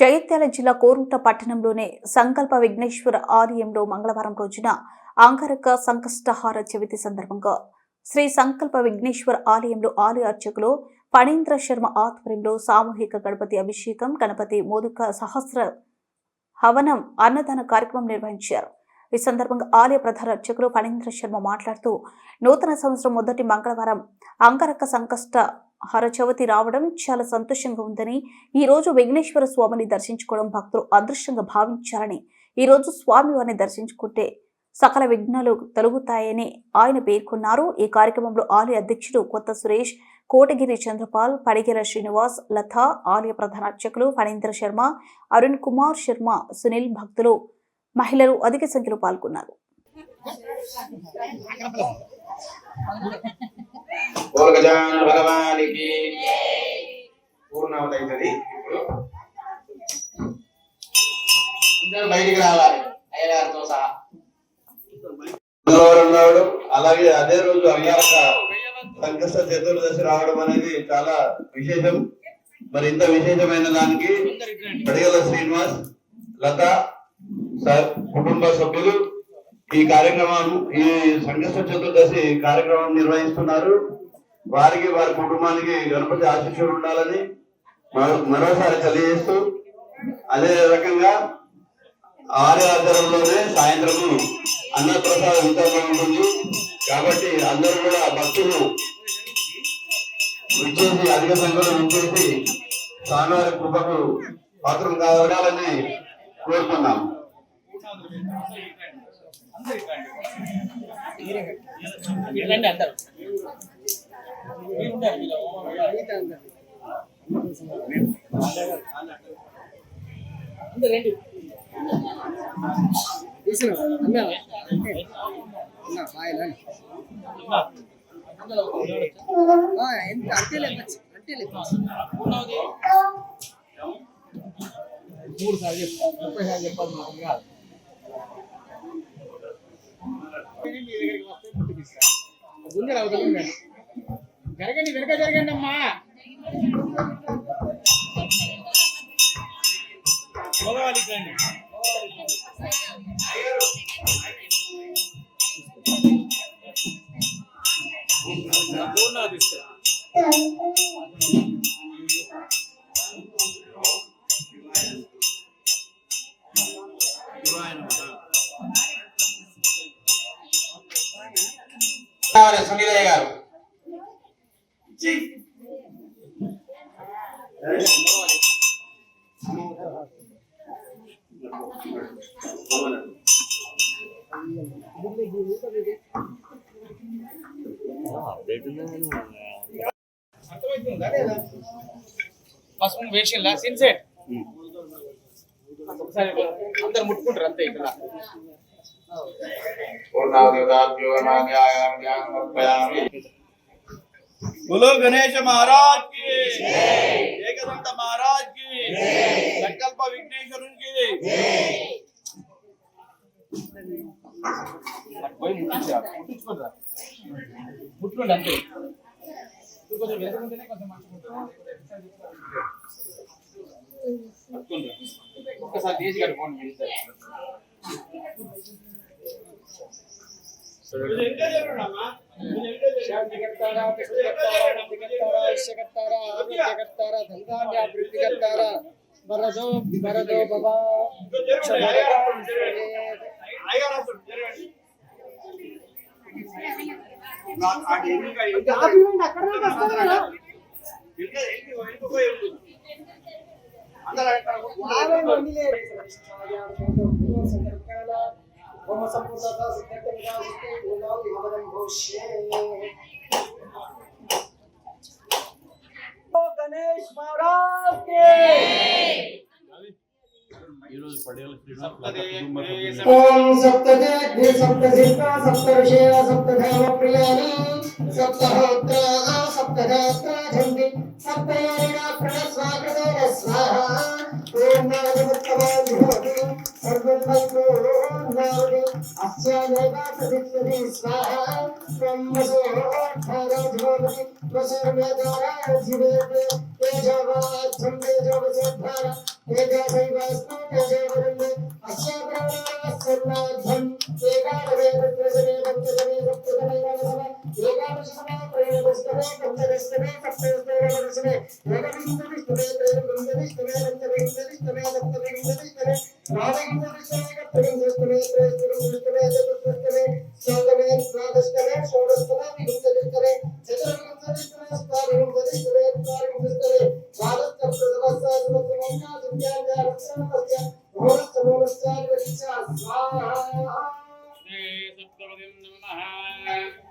జగిత్యాల జిల్లా కోరుట్ల పట్టణంలోని సంకల్ప విఘ్నేశ్వర ఆలయంలో మంగళవారం రోజున అంగారక సంకష్టహార చవితి సందర్భంగా శ్రీ సంకల్ప విఘ్నేశ్వర ఆలయంలో ఆలయ అర్చకులు ఫణీంద్ర శర్మ ఆధ్వర్యంలో సామూహిక గణపతి అభిషేకం, గణపతి మోదక సహస్ర హవనం, అన్నదాన కార్యక్రమం నిర్వహించారు. ఈ సందర్భంగా ఆలయ ప్రధాన అర్చకులు ఫణీంద్ర శర్మ మాట్లాడుతూ, నూతన సంవత్సరం మొదటి మంగళవారం అంగారక సంకష్ట హరచవతి రావడం చాలా సంతోషంగా ఉందని, ఈ రోజు విఘ్నేశ్వర స్వామిని దర్శించుకోవడం భక్తులు అదృష్టంగా భావించాలని, ఈ రోజు స్వామివారిని దర్శించుకుంటే సకల విఘ్నాలు తొలగుతాయని ఆయన పేర్కొన్నారు. ఈ కార్యక్రమంలో ఆలయ అధ్యక్షుడు కొత్త సురేష్, కోటగిరి చంద్రపాల్, పడిగెల శ్రీనివాస్, లత, ఆలయ ప్రధాన అర్చకులు ఫణీంద్ర శర్మ, అరుణ్ కుమార్ శర్మ, సునీల్, భక్తులు, మహిళలు అధిక సంఖ్యలో పాల్గొన్నారు. అలాగే అదే రోజు అంగారక సంకష్ట చతుర్దశి రావడం అనేది చాలా విశేషం. మరి ఇంత విశేషమైన దానికి పడిగల శ్రీనివాస్, లత సార్ కుటుంబ సభ్యులు ఈ కార్యక్రమం, ఈ సంకష్ట చతుర్దశి కార్యక్రమం నిర్వహిస్తున్నారు. వారికి, వారి కుటుంబానికి గణపతి ఆశీస్సులు ఉండాలని మరోసారి తెలియజేస్తూ, అదే రకంగా ఆలయ ఆధారంలోనే సాయంత్రము అన్నప్రసాద వితరణ ఉంటుంది. కాబట్టి అందరూ కూడా భక్తులు విచ్చేసి, అధిక సంఖ్యలో విచ్చేసి స్వామివారి కృపకు పాత్రం కావాలని కోరుతున్నాం. జరగండి, వెనక జరగండి అమ్మా. సునీలయ్య గారు పసుపు వేషన్లా సిన్సెట్ ఒకసారి అందరు ముట్టుకుంటారు అంతే. ఇక్కడ बोलो गणेश महाराज की, एकदंत महाराज की, संकल्प विघ्नेश्वर की. ముట్టుకోండి అంతే. కొంచెం వెళ్తుంటేనే కొంచెం ఒక్కసారి తీసి కట్టుకోండి. వరదో వరదో బాబా गणेश महाराज के ओम सप्तदे सप्तजिह्वा सप्तऋषय सप्तधाम प्रियाणि सप्तहोत्र सप्तधात्र झंडि सप्तयोनिना प्रणस्वाकृतो स्वाहा ओम नाममुत्तमाभिभवति सर्वं वैको नावति अस्यादेवा प्रसिद्ध्यति स्वाहा ब्रह्मसो धाराधिभवति वसुर्वेदारा जीवेते तेजोवात् संवेदोवसोद्धारा సప్తమే